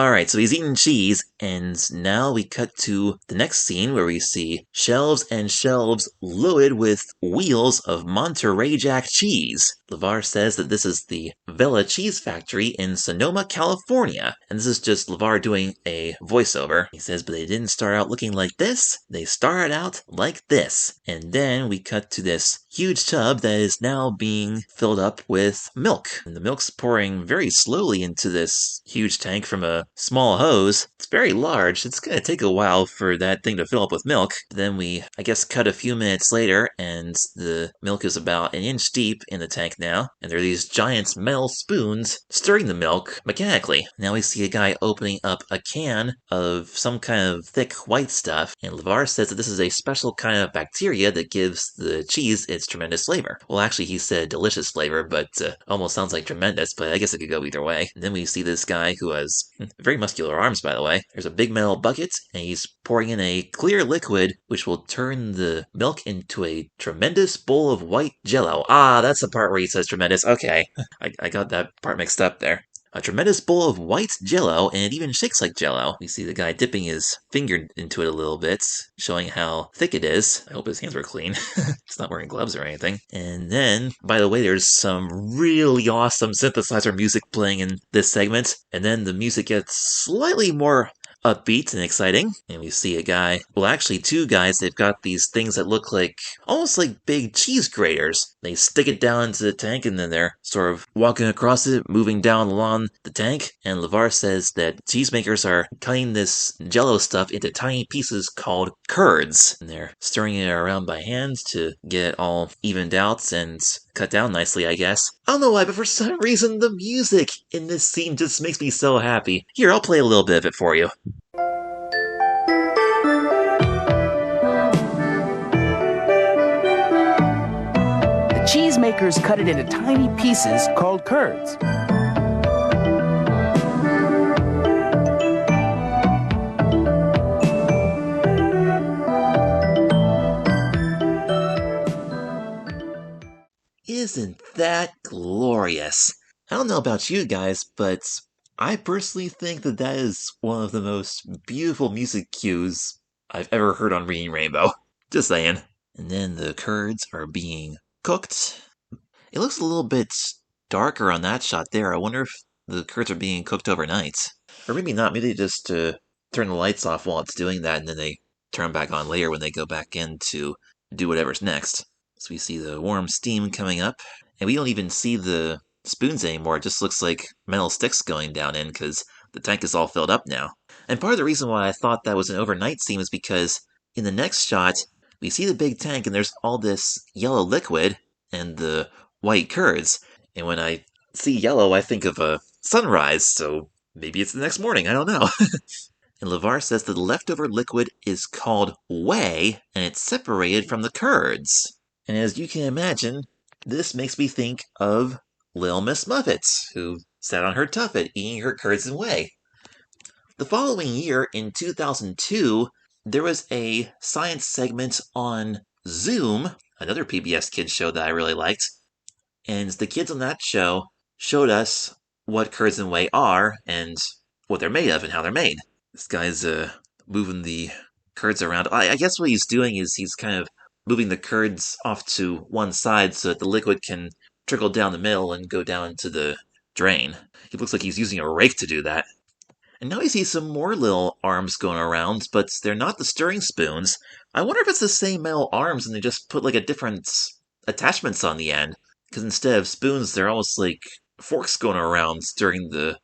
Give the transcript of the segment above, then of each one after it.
Alright, so he's eating cheese, and now we cut to the next scene where we see shelves and shelves loaded with wheels of Monterey Jack cheese. LeVar says that this is the Vela Cheese Factory in Sonoma, California, and this is just LeVar doing a voiceover. He says, but they didn't start out looking like this, they started out like this. And then we cut to this huge tub that is now being filled up with milk. And the milk's pouring very slowly into this huge tank from a small hose. It's very large. It's gonna take a while for that thing to fill up with milk. Then we, I guess, cut a few minutes later, and the milk is about an inch deep in the tank now. And there are these giant metal spoons stirring the milk mechanically. Now we see a guy opening up a can of some kind of thick white stuff, and LeVar says that this is a special kind of bacteria that gives the cheese its tremendous flavor. Well, actually, he said delicious flavor, but almost sounds like tremendous, but I guess it could go either way. And then we see this guy who has very muscular arms, by the way. There's a big metal bucket, and he's pouring in a clear liquid, which will turn the milk into a tremendous bowl of white jello. Ah, that's the part where he says tremendous. Okay, I got that part mixed up there. A tremendous bowl of white jello, and it even shakes like jello. We see the guy dipping his finger into it a little bit, showing how thick it is. I hope his hands were clean. He's not wearing gloves or anything. And then, by the way, there's some really awesome synthesizer music playing in this segment, and then the music gets slightly more upbeat and exciting. And we see a guy, well, actually two guys, they've got these things that look like, almost like big cheese graters. They stick it down into the tank, and then they're sort of walking across it, moving down along the tank. And LeVar says that cheesemakers are cutting this jello stuff into tiny pieces called curds. And they're stirring it around by hand to get it all evened out and cut down nicely, I guess. I don't know why, but for some reason the music in this scene just makes me so happy. Here, I'll play a little bit of it for you. The cheesemakers cut it into tiny pieces called curds. Isn't that glorious? I don't know about you guys, but I personally think that that is one of the most beautiful music cues I've ever heard on Reading Rainbow. Just saying. And then the curds are being cooked. It looks a little bit darker on that shot there. I wonder if the curds are being cooked overnight. Or maybe not. Maybe they just turn the lights off while it's doing that, and then they turn them back on later when they go back in to do whatever's next. So we see the warm steam coming up, and we don't even see the spoons anymore. It just looks like metal sticks going down in because the tank is all filled up now. And part of the reason why I thought that was an overnight scene is because in the next shot, we see the big tank and there's all this yellow liquid and the white curds. And when I see yellow, I think of a sunrise, so maybe it's the next morning, I don't know. And LeVar says that the leftover liquid is called whey, and it's separated from the curds. And as you can imagine, this makes me think of Little Miss Muffet, who sat on her tuffet eating her curds and whey. The following year, in 2002, there was a science segment on Zoom, another PBS Kids show that I really liked, and the kids on that show showed us what curds and whey are, and what they're made of, and how they're made. This guy's moving the curds around. I guess what he's doing is he's kind of moving the curds off to one side so that the liquid can trickle down the middle and go down into the drain. He looks like he's using a rake to do that. And now we see some more little arms going around, but they're not the stirring spoons. I wonder if it's the same metal arms and they just put like a different attachments on the end. Because instead of spoons, they're almost like forks going around stirring the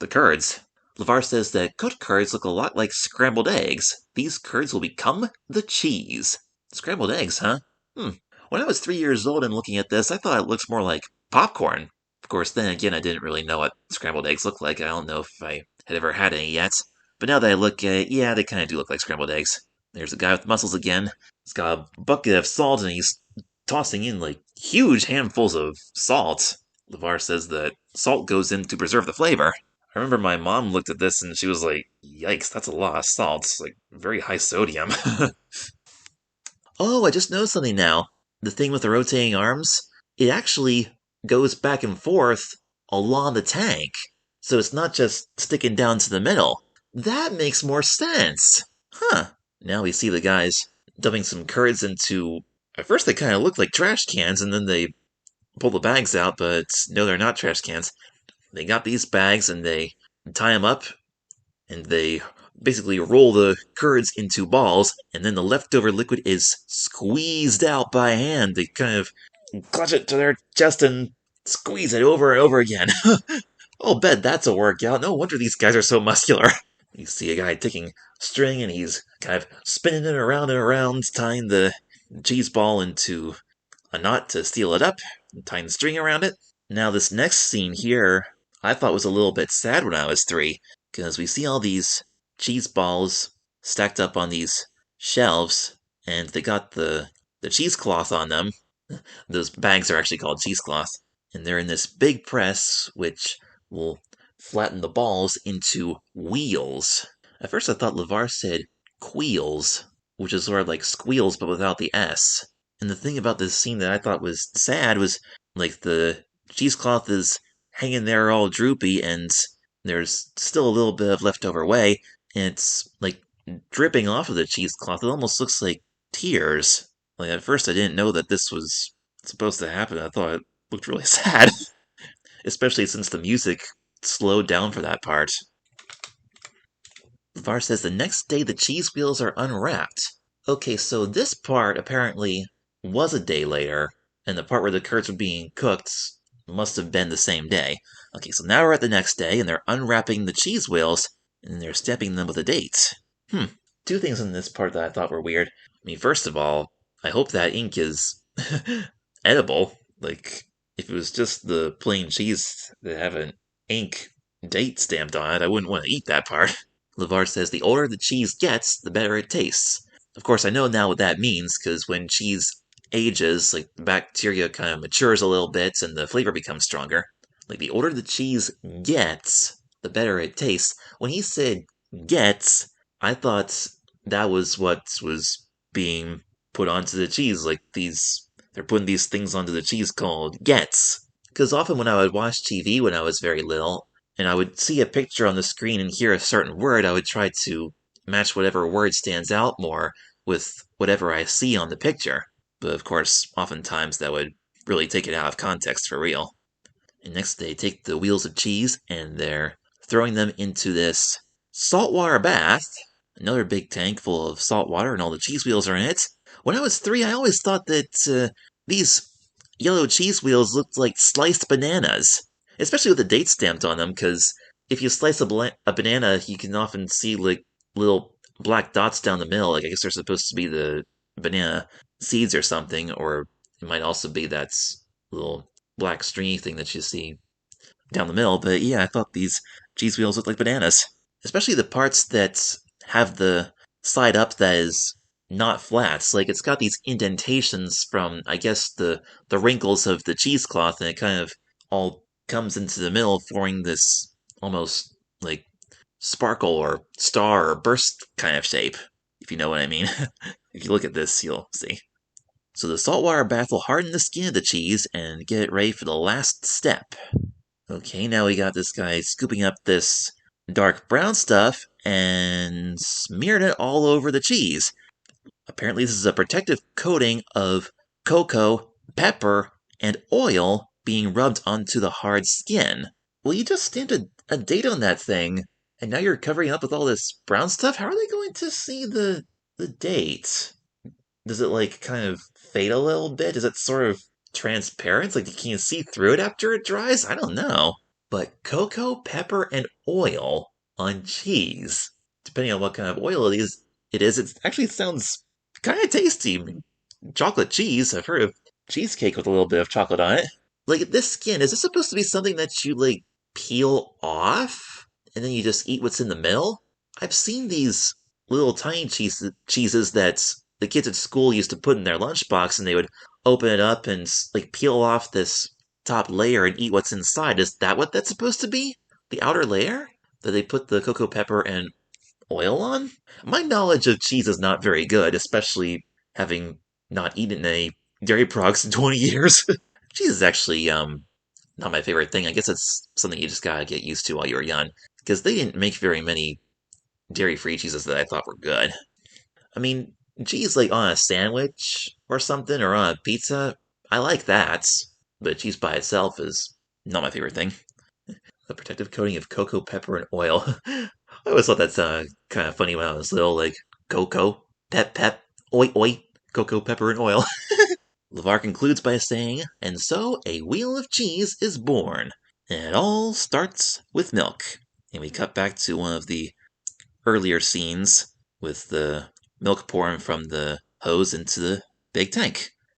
curds. LeVar says that cooked curds look a lot like scrambled eggs. These curds will become the cheese. Scrambled eggs, huh? When I was 3 years old and looking at this, I thought it looked more like popcorn. Of course, then again, I didn't really know what scrambled eggs look like. I don't know if I had ever had any yet. But now that I look at it, yeah, they kind of do look like scrambled eggs. There's a guy with muscles again. He's got a bucket of salt and he's tossing in like huge handfuls of salt. LeVar says that salt goes in to preserve the flavor. I remember my mom looked at this and she was like, yikes, that's a lot of salt. It's like very high sodium. Oh, I just noticed something now. The thing with the rotating arms, it actually goes back and forth along the tank. So it's not just sticking down to the middle. That makes more sense. Huh. Now we see the guys dumping some curds into. At first, they kind of look like trash cans, and then they pull the bags out, but no, they're not trash cans. They got these bags and they tie them up, and they basically roll the curds into balls, and then the leftover liquid is squeezed out by hand. They kind of clutch it to their chest and squeeze it over and over again. I'll bet that's a workout. No wonder these guys are so muscular. You see a guy taking string and he's kind of spinning it around and around, tying the cheese ball into a knot to seal it up, and tying the string around it. Now, this next scene here, I thought was a little bit sad when I was 3, because we see all these cheese balls stacked up on these shelves, and they got the cheesecloth on them. Those bags are actually called cheesecloth, and they're in this big press, which will flatten the balls into wheels. At first, I thought LeVar said queels, which is sort of like squeals but without the S. And the thing about this scene that I thought was sad was like the cheesecloth is hanging there all droopy, and there's still a little bit of leftover whey, and it's like dripping off of the cheesecloth. It almost looks like tears. Like at first, I didn't know that this was supposed to happen. I thought it looked really sad, especially since the music slowed down for that part. LeVar says the next day the cheese wheels are unwrapped. Okay, so this part apparently was a day later, and the part where the curds were being cooked must have been the same day. Okay, so now we're at the next day, and they're unwrapping the cheese wheels, and they're stamping them with a date. Two things in this part that I thought were weird. I mean, first of all, I hope that ink is edible. Like, if it was just the plain cheese that have an ink date stamped on it, I wouldn't want to eat that part. LeVar says the older the cheese gets, the better it tastes. Of course, I know now what that means, because when cheese ages, like, the bacteria kind of matures a little bit and the flavor becomes stronger. Like, the older the cheese gets, the better it tastes. When he said gets, I thought that was what was being put onto the cheese. Like, they're putting these things onto the cheese called gets. Because often when I would watch TV when I was very little, and I would see a picture on the screen and hear a certain word, I would try to match whatever word stands out more with whatever I see on the picture. But of course, oftentimes that would really take it out of context for real. And next they take the wheels of cheese and they're throwing them into this saltwater bath. Another big tank full of salt water and all the cheese wheels are in it. When I was 3, I always thought that these yellow cheese wheels looked like sliced bananas, especially with the date stamped on them, because if you slice a banana, you can often see like little black dots down the middle. Like I guess they're supposed to be the banana seeds or something, or it might also be that little black stringy thing that you see down the middle. But yeah, I thought these cheese wheels looked like bananas, especially the parts that have the side up that is not flats. Like it's got these indentations from, I guess, the wrinkles of the cheesecloth, and it kind of all comes into the middle, forming this almost like sparkle or star or burst kind of shape, if you know what I mean. If you look at this, you'll see. So the saltwater bath will harden the skin of the cheese and get it ready for the last step. Okay, now we got this guy scooping up this dark brown stuff and smearing it all over the cheese. Apparently, this is a protective coating of cocoa, pepper, and oil being rubbed onto the hard skin. Well, you just stamped a date on that thing, and now you're covering it up with all this brown stuff? How are they going to see the date? Does it, like, kind of fade a little bit? Is it sort of transparent? Like, can you see through it after it dries? I don't know. But cocoa, pepper, and oil on cheese. Depending on what kind of oil it actually sounds kind of tasty. Chocolate cheese. I've heard of cheesecake with a little bit of chocolate on it. Like, this skin, is this supposed to be something that you, like, peel off? And then you just eat what's in the middle? I've seen these little tiny cheeses that the kids at school used to put in their lunchbox, and they would open it up and, like, peel off this top layer and eat what's inside. Is that what that's supposed to be? The outer layer? That they put the cocoa pepper and oil on? My knowledge of cheese is not very good, especially having not eaten any dairy products in 20 years. Cheese is actually, not my favorite thing. I guess it's something you just gotta get used to while you're young, because they didn't make very many dairy-free cheeses that I thought were good. I mean, cheese like on a sandwich or something, or on a pizza, I like that, but cheese by itself is not my favorite thing. A protective coating of cocoa, pepper, and oil. I always thought that sounded kind of funny when I was little, like cocoa, pep, oi oi, cocoa, pepper, and oil. LeVar concludes by saying, and so a wheel of cheese is born. And it all starts with milk. And we cut back to one of the earlier scenes with the milk pouring from the hose into the big tank.